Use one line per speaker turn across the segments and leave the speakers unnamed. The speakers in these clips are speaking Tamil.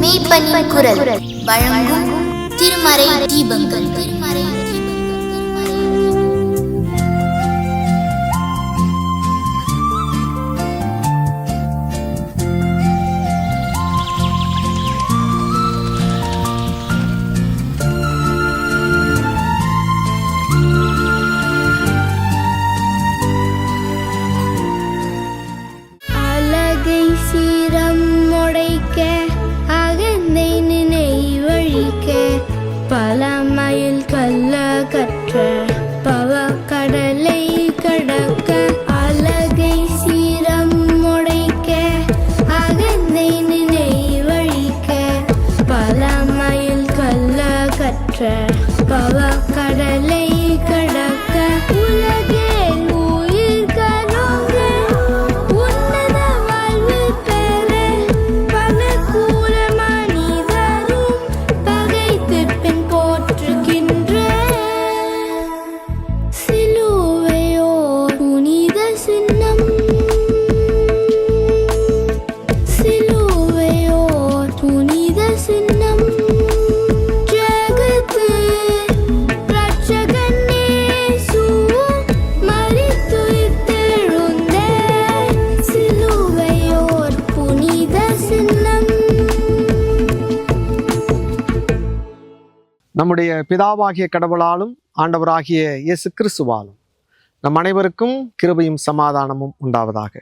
மெய்ப்பனின் குரல் வழங்கும் திருமறை தீபங்கள்.
பல மைல் கல்ல கற்ற பவக்கடலை கடக்க அழகை சீரம் முடைக்க அகந்தை நினைவழிக்க பல மைல் கல்ல கற்ற பவக்கடலை கடக்க உலகே உயிர் கலங்க உன்னத வாழ்வு பெற பல கூற மனிதரும் பகைத்து பின் போற்றுகின்ற சிலுவையோ புனித சின்னம். சிலுவையோ புனித சின்னம். ஜெகத்து ரட்சகன் இயேசு மரித்துயிர்த்தெழுந்த சிலுவையோர் புனித சின்னம்.
நம்முடைய பிதாவாகிய கடவுளாலும் ஆண்டவராகிய இயேசு கிறிஸ்துவாலும் நம் அனைவருக்கும் கிருபையும் சமாதானமும் உண்டாவதாக.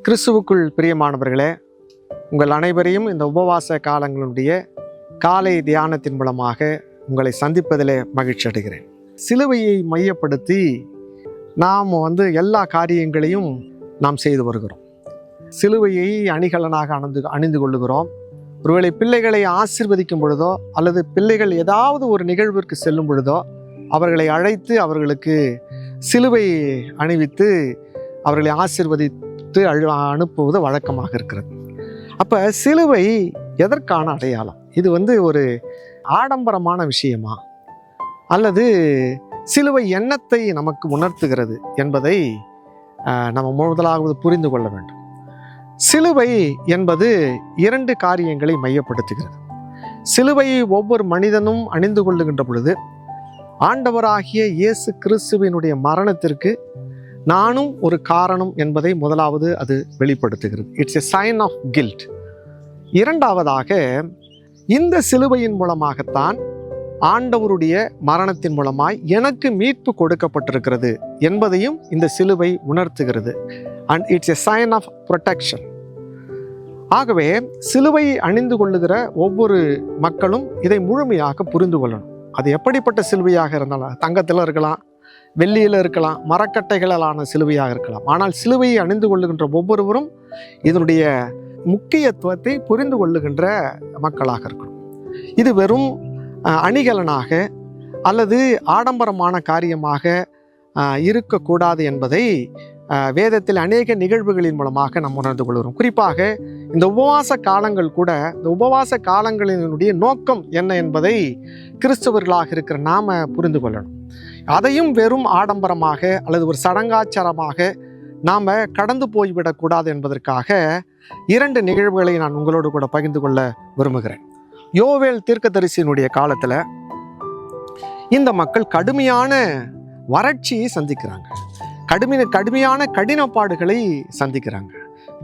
கிறிஸ்துவுக்குள் பிரியமானவர்களே, உங்கள் அனைவரையும் இந்த உபவாச காலங்களுடைய காலை தியானத்தின் மூலமாக உங்களை சந்திப்பதிலே மகிழ்ச்சி அடைகிறேன். சிலுவையை மையப்படுத்தி நாம் எல்லா காரியங்களையும் நாம் செய்து வருகிறோம். சிலுவையை அணிகலனாக அணிந்து கொள்ளுகிறோம். ஒருவேளை பிள்ளைகளை ஆசீர்வதிக்கும் பொழுதோ அல்லது பிள்ளைகள் ஏதாவது ஒரு நிகழ்விற்கு செல்லும் பொழுதோ அவர்களை அழைத்து அவர்களுக்கு சிலுவை அணிவித்து அவர்களை ஆசீர்வதித்து அனுப்புவது வழக்கமாக இருக்கிறது. அப்போ சிலுவை எதற்கான அடையாளம்? இது ஒரு ஆடம்பரமான விஷயமா அல்லது சிலுவை எண்ணத்தை நமக்கு உணர்த்துகிறது என்பதை நம்ம முதலாவது புரிந்து கொள்ள வேண்டும். சிலுவை என்பது இரண்டு காரியங்களை மையப்படுத்துகிறது. சிலுவையை ஒவ்வொரு மனிதனும் அணிந்து கொள்ளுகின்ற பொழுது ஆண்டவராகிய இயேசு கிறிஸ்துவினுடைய மரணத்திற்கு நானும் ஒரு காரணம் என்பதை முதலாவது அது வெளிப்படுத்துகிறது. It's a sign of guilt. இரண்டாவதாக, இந்த சிலுவையின் மூலமாகத்தான் ஆண்டவருடைய மரணத்தின் மூலமாய் எனக்கு மீட்பு கொடுக்கப்பட்டிருக்கிறது என்பதையும் இந்த சிலுவை உணர்த்துகிறது. And it's a sign of protection. ஆகவே சிலுவை அணிந்து கொள்ளுகிற ஒவ்வொரு மக்களும் இதை முழுமையாக புரிந்து கொள்ளணும். அது எப்படிப்பட்ட சிலுவையாக இருந்தாலும், தங்கத்தில் இருக்கலாம், வெள்ளியில் இருக்கலாம், மரக்கட்டைகளாலான சிலுவையாக இருக்கலாம். ஆனால் சிலுவையை அணிந்து கொள்ளுகின்ற ஒவ்வொருவரும் இதனுடைய முக்கியத்துவத்தை புரிந்து கொள்ளுகின்ற மக்களாக இருக்கணும். இது வெறும் அணிகலனாக அல்லது ஆடம்பரமான காரியமாக இருக்கக்கூடாது என்பதை வேதத்தில் அநேக நிகழ்வுகளின் மூலமாக நாம் உணர்ந்து கொள்கிறோம். குறிப்பாக இந்த உபவாச காலங்கள் கூட, இந்த உபவாச காலங்களினுடைய நோக்கம் என்ன என்பதை கிறிஸ்தவர்களாக இருக்கிற நாம புரிந்து கொள்ளணும். அதையும் வெறும் ஆடம்பரமாக அல்லது ஒரு சடங்காச்சாரமாக நாம் கடந்து போய்விடக்கூடாது என்பதற்காக இரண்டு நிகழ்வுகளை நான் உங்களோடு கூட பகிர்ந்து கொள்ள விரும்புகிறேன். யோவேல் தீர்க்கதரிசியினுடைய காலத்தில் இந்த மக்கள் கடுமையான வறட்சியை சந்திக்கிறாங்க. கடுமையான கடினப்பாடுகளை சந்திக்கிறாங்க.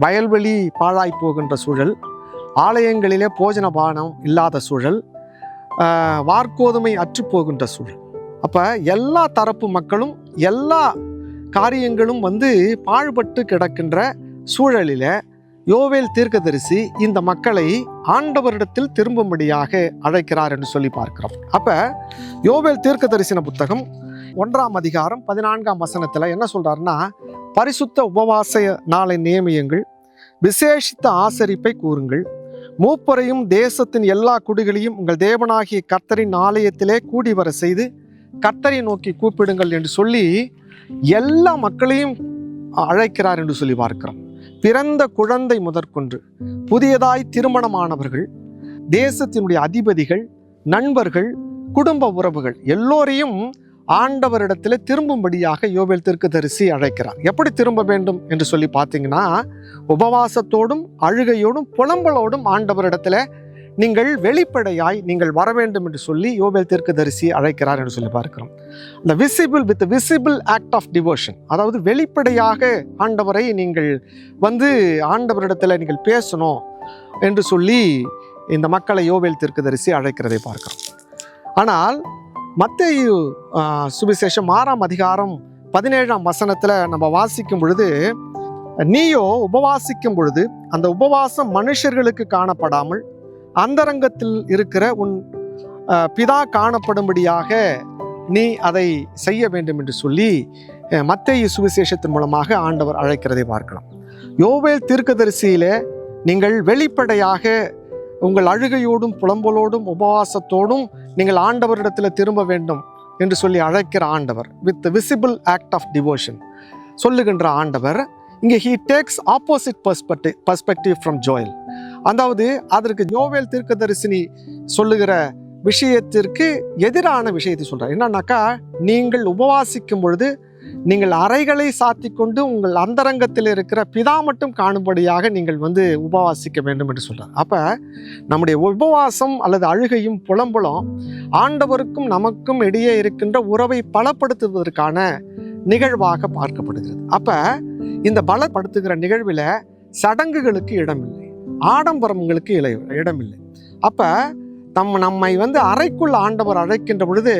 வயல்வெளி பாழாய் போகின்ற சூழல், ஆலயங்களிலே போஜன பானம் இல்லாத சூழல், வார்கோதுமை அற்று போகின்ற சூழல். அப்போ எல்லா தரப்பு மக்களும் எல்லா காரியங்களும் பாழ்பட்டு கிடக்கின்ற சூழலில் யோவேல் தீர்க்கதரிசி இந்த மக்களை ஆண்டவரிடத்தில் திரும்பும்படியாக அழைக்கிறார் என்று சொல்லி பார்க்கிறோம். அப்போ யோவேல் தீர்க்கதரிசன புத்தகம் 1ஆம் அதிகாரம் 14ஆம் வசனத்தில் என்ன சொல்றாருன்னா, பரிசுத்த உபவாச நாளை நியமியுங்கள், விசேஷித்த ஆசரிப்பை கூறுங்கள், மூப்பரையும் தேசத்தின் எல்லா குடிகளையும் உங்கள் தேவனாகிய கர்த்தரின் ஆலயத்திலே கூடி வர செய்து கர்த்தரை நோக்கி கூப்பிடுங்கள் என்று சொல்லி எல்லா மக்களையும் அழைக்கிறார் என்று சொல்லி பார்க்கிறோம். பிறந்த குழந்தை முதற்கொண்டு புதியதாய் திருமணமானவர்கள், தேசத்தினுடைய அதிபதிகள், நண்பர்கள், குடும்ப உறவுகள் எல்லோரையும் ஆண்டவரிடத்தில் திரும்பும்படியாக யோவேல் தீர்க்கதரிசி அழைக்கிறார். எப்படி திரும்ப வேண்டும் என்று சொல்லி பார்த்தீங்கன்னா, உபவாசத்தோடும் அழுகையோடும் புலம்பலோடும் ஆண்டவரிடத்தில் நீங்கள் வெளிப்படையாய் நீங்கள் வர வேண்டும் என்று சொல்லி யோவேல் தீர்க்கதரிசி அழைக்கிறார் என்று சொல்லி பார்க்கிறோம். இந்த விசிபிள் ஆக்ட் ஆஃப் டிவோஷன், அதாவது வெளிப்படையாக ஆண்டவரை நீங்கள் ஆண்டவரிடத்தில் நீங்கள் பேசணும் என்று சொல்லி இந்த மக்களை யோவேல் தீர்க்கதரிசி அழைக்கிறதை பார்க்கிறோம். ஆனால் மத்தேயு சுவிசேஷம் 6ஆம் அதிகாரம் 17ஆம் வசனத்தில் நம்ம வாசிக்கும் பொழுது, நீயோ உபவாசிக்கும் பொழுது அந்த உபவாசம் மனுஷர்களுக்கு காணப்படாமல் அந்தரங்கத்தில் இருக்கிற உன் பிதா காணப்படும்படியாக நீ அதை செய்ய வேண்டும் என்று சொல்லி மத்தேயு சுவிசேஷத்தின் மூலமாக ஆண்டவர் அழைக்கிறதை பார்க்கலாம். யோவேல் தீர்க்கதரிசியிலே நீங்கள் வெளிப்படையாக உங்கள் அழுகையோடும் புலம்பலோடும் உபவாசத்தோடும் நீங்கள் ஆண்டவரிடத்தில் திரும்ப வேண்டும் என்று சொல்லி அழைக்கிற ஆண்டவர், with visible act of devotion சொல்லுகின்ற ஆண்டவர் இங்கே he takes opposite perspective from Joel. அதாவது அதற்கு யோவேல் தீர்க்கதரிசி சொல்லுகிற விஷயத்திற்கு எதிரான விஷயத்தை சொல்றார். என்னன்னாக்கா, நீங்கள் உபவாசிக்கும் பொழுது நீங்கள் அறைகளை சாத்தி கொண்டு உங்கள் அந்தரங்கத்தில் இருக்கிற பிதா மட்டும் காணும்படியாக நீங்கள் உபவாசிக்க வேண்டும் என்று சொல்றார். அப்ப நம்முடைய உபவாசம் அல்லது அழுகையும் புலம்பலும் ஆண்டவருக்கும் நமக்கும் இடையே இருக்கின்ற உறவை பலப்படுத்துவதற்கான நிகழ்வாக பார்க்கப்படுகிறது. அப்ப இந்த பலப்படுத்துகிற நிகழ்வில் சடங்குகளுக்கு இடமில்லை, ஆடம்பரங்களுக்கு இடமில்லை. அப்ப நம்மை அறைக்குள்ள ஆண்டவர் அழைக்கின்ற பொழுது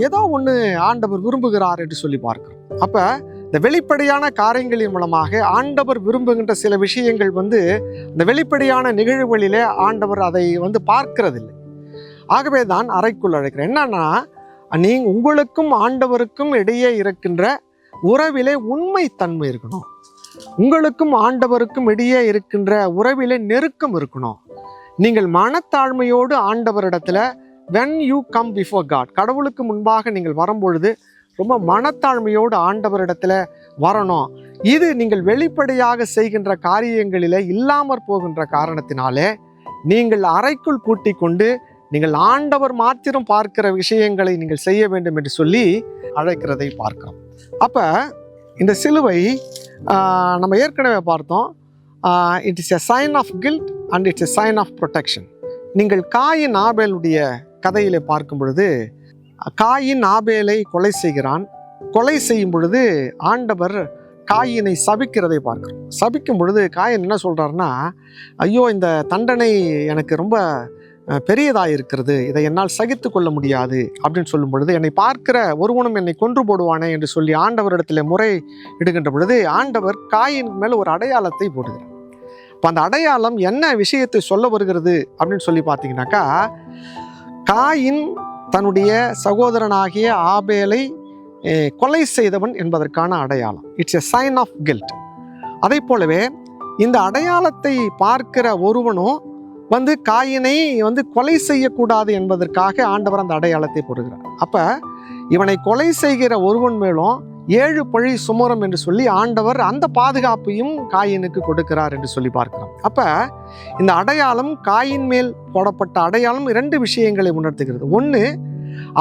ஏதோ ஒன்று ஆண்டவர் விரும்புகிறார் என்று சொல்லி பார்க்கிறோம். அப்ப இந்த வெளிப்படையான காரியங்களின் மூலமாக ஆண்டவர் விரும்புகின்ற சில விஷயங்கள் இந்த வெளிப்படையான நிகழ்வுகளிலே ஆண்டவர் அதை பார்க்கிறதில்லை. ஆகவே தான் அறைக்குள் அழைக்கிறேன். என்னன்னா, உங்களுக்கும் ஆண்டவருக்கும் இடையே இருக்கின்ற உறவிலே உண்மை தன்மை இருக்கணும், உங்களுக்கும் ஆண்டவருக்கும் இடையே இருக்கின்ற உறவிலே நெருக்கம் இருக்கணும். நீங்கள் மனத்தாழ்மையோடு ஆண்டவரிடத்துல when you come before God, கடவுளுக்கு முன்பாக நீங்கள் வரும்பொழுது ரொம்ப மனத்தாழ்மையோடு ஆண்டவரிடத்துல வரணும். இது நீங்கள் வெளிப்படையாக செய்கின்ற காரியங்களில் இல்லாமற் போகின்ற காரணத்தினாலே நீங்கள் அறைக்குள் பூட்டி கொண்டு நீங்கள் ஆண்டவர் மாத்திரம் பார்க்கிற விஷயங்களை நீங்கள் செய்ய வேண்டும் என்று சொல்லி அழைக்கிறதை பார்க்கிறோம். அப்போ இந்த சிலுவை நம்ம ஏற்கனவே பார்த்தோம், it is a sign of guilt and it's a sign of protection. நீங்கள் காயின் ஆபேலுடைய கதையிலே பார்க்கும் பொழுது, காயின் ஆபேலை கொலை செய்கிறான். கொலை செய்யும் பொழுது ஆண்டவர் காயினை சபிக்கிறதை பார்க்கிறோம். சபிக்கும் பொழுது காயின் என்ன சொல்கிறாருன்னா, ஐயோ இந்த தண்டனை எனக்கு ரொம்ப பெரியதாக இருக்கிறது, இதை என்னால் சகித்து கொள்ள முடியாது அப்படின்னு சொல்லும் பொழுது, என்னை பார்க்கிற ஒருவனும் என்னை கொன்று போடுவானே என்று சொல்லி ஆண்டவரிடத்தில் முறை இடுகின்ற பொழுது ஆண்டவர் காயின் மேலே ஒரு அடையாளத்தை போடுகிறார். இப்போ அந்த அடையாளம் என்ன விஷயத்தை சொல்ல வருகிறது அப்படின்னு சொல்லி பார்த்தீங்கன்னாக்கா, காயின் தன்னுடைய சகோதரனாகிய ஆபேலை கொலை செய்தவன் என்பதற்கான அடையாளம். It's a sign of guilt. அதை போலவே இந்த அடையாளத்தை பார்க்கிற ஒருவனும் காயினை கொலை செய்யக்கூடாது என்பதற்காக ஆண்டவர் அந்த அடையாளத்தை போடுகிறார். அப்போ இவனை கொலை செய்கிற ஒருவன் மேலும் 7 பழி சுமரம் என்று சொல்லி ஆண்டவர் அந்த பாதுகாப்பையும் காயினுக்கு கொடுக்கிறார் என்று சொல்லி பார்க்கிறோம். அப்போ இந்த அடையாளம், காயின் மேல் போடப்பட்ட அடையாளம் 2 விஷயங்களை உணர்த்துகிறது. ஒன்று,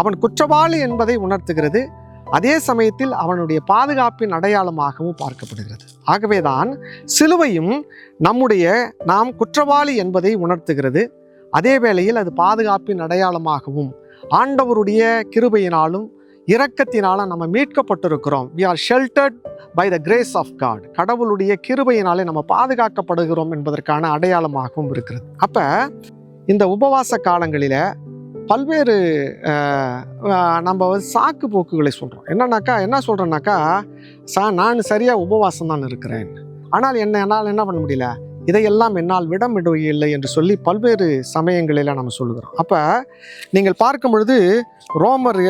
அவன் குற்றவாளி என்பதை உணர்த்துகிறது. அதே சமயத்தில் அவனுடைய பாதுகாப்பின் அடையாளமாகவும் பார்க்கப்படுகிறது. ஆகவேதான் சிலுவையும் நாம் குற்றவாளி என்பதை உணர்த்துகிறது. அதே வேளையில் அது பாதுகாப்பின் அடையாளமாகவும், ஆண்டவருடைய கிருபையினாலும் இரக்கத்தினாலும் நம்ம மீட்கப்பட்டிருக்கிறோம். we are sheltered by the grace of God. கடவுளுடைய கிருபையினாலே நம்ம பாதுகாக்கப்படுகிறோம் என்பதற்கான அடையாளமாகவும் இருக்கிறது. அப்போ இந்த உபவாச காலங்களில் பல்வேறு நம்ம சாக்கு போக்குகளை சொல்கிறோம். என்ன சொல்கிறேன்னாக்கா, நான் சரியாக உபவாசம் தான் இருக்கிறேன், ஆனால் என்னால் என்ன பண்ண முடியல, இதையெல்லாம் என்னால் விட முடியவில்லை என்று சொல்லி பல்வேறு சமயங்களில் நம்ம சொல்லுகிறோம். அப்போ நீங்கள் பார்க்கும் பொழுது ரோமர்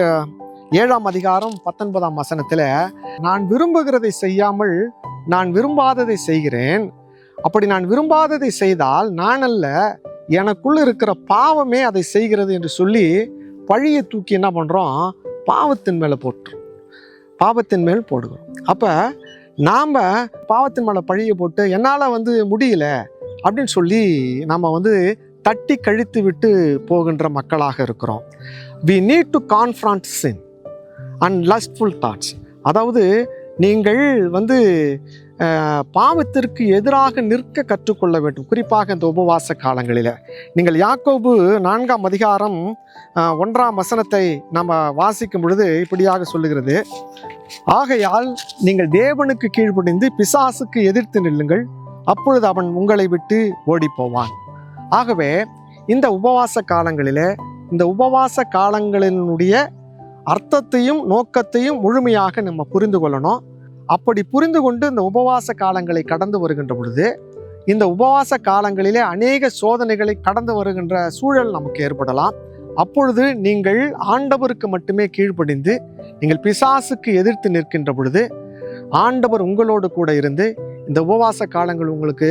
7ஆம் அதிகாரம் 19ஆம் வசனத்தில், நான் விரும்புகிறதை செய்யாமல் நான் விரும்பாததை செய்கிறேன், அப்படி நான் விரும்பாததை செய்தால் நான் அல்ல, எனக்குள்ள இருக்கிற பாவமே அதை செய்கிறது என்று சொல்லி பழியை தூக்கி என்ன பண்ணுறோம், பாவத்தின் மேலே பாவத்தின் மேல் போடுகிறோம். அப்போ நாம் பாவத்தின் மேலே பழியை போட்டு என்னால் முடியல அப்படின்னு சொல்லி நம்ம தட்டி கழித்து விட்டு போகின்ற மக்களாக இருக்கிறோம். we need to confront sin. And lustful thoughts. அதாவது நீங்கள் பாவத்திற்கு எதிராக நிற்க கற்றுக்கொள்ள வேண்டும். குறிப்பாக இந்த உபவாச காலங்களில் நீங்கள் யாக்கோபு 4ஆம் அதிகாரம் 1ஆம் வசனத்தை நம்ம வாசிக்கும் பொழுது இப்படியாக சொல்லுகிறது, ஆகையால் நீங்கள் தேவனுக்கு கீழ்ப்படிந்து பிசாசுக்கு எதிர்த்து நில்லுங்கள், அப்பொழுது அவன் உங்களை விட்டு ஓடி போவான். ஆகவே இந்த உபவாச காலங்களில் இந்த உபவாச காலங்களினுடைய அர்த்தத்தையும் நோக்கத்தையும் முழுமையாக நம்ம புரிந்து கொள்ளணும். அப்படி புரிந்து கொண்டு இந்த உபவாச காலங்களை கடந்து வருகின்ற பொழுது இந்த உபவாச காலங்களிலே அநேக சோதனைகளை கடந்து வருகின்ற சூழல் நமக்கு ஏற்படலாம். அப்பொழுது நீங்கள் ஆண்டவருக்கு மட்டுமே கீழ்ப்படிந்து நீங்கள் பிசாசுக்கு எதிர்த்து நிற்கின்ற பொழுது ஆண்டவர் உங்களோடு கூட இருந்து இந்த உபவாச காலங்கள் உங்களுக்கு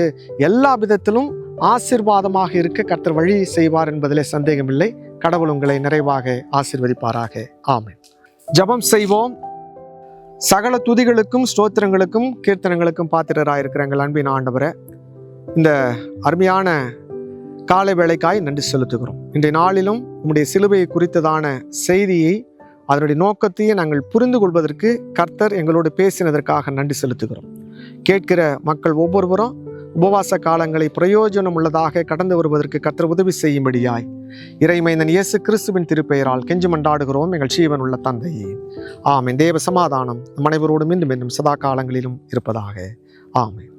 எல்லா விதத்திலும் ஆசீர்வாதமாக இருக்க கர்த்தர் வழி செய்வார் என்பதிலே சந்தேகமில்லை. கடவுள் உங்களை நிறைவாக ஆசீர்வதிப்பாராக. ஆமென். ஜெபம் செய்வோம். சகல துதிகளுக்கும் ஸ்தோத்திரங்களுக்கும் கீர்த்தனங்களுக்கும் பாத்திரராயிருக்கிற எங்கள் அன்பின் ஆண்டவரே, இந்த அருமையான காலை வேளைக்காய் நன்றி செலுத்துகிறோம். இன்றைய நாளிலும் உம்முடைய சிலுவையை குறித்ததான செய்தியை அதனுடைய நோக்கத்தையும் நாங்கள் புரிந்து கொள்வதற்கு கர்த்தர் எங்களோடு பேசினதற்காக நன்றி செலுத்துகிறோம். கேட்கிற மக்கள் ஒவ்வொருவரும் உபவாச காலங்களை பிரயோஜனம் உள்ளதாக கடந்து வருவதற்கு கர்த்தர் உதவி செய்யும்படியாய் இறைமைந்தன் இயேசு கிறிஸ்துவின் திருப்பெயரால் கெஞ்சி மன்றாடுகிறோம் எங்கள் ஜீவன் உள்ள தந்தையே. ஆமென். தேவ சமாதானம் நம் அனைவரோடும் இன்னும் சதா காலங்களிலும் இருப்பதாக. ஆமென்.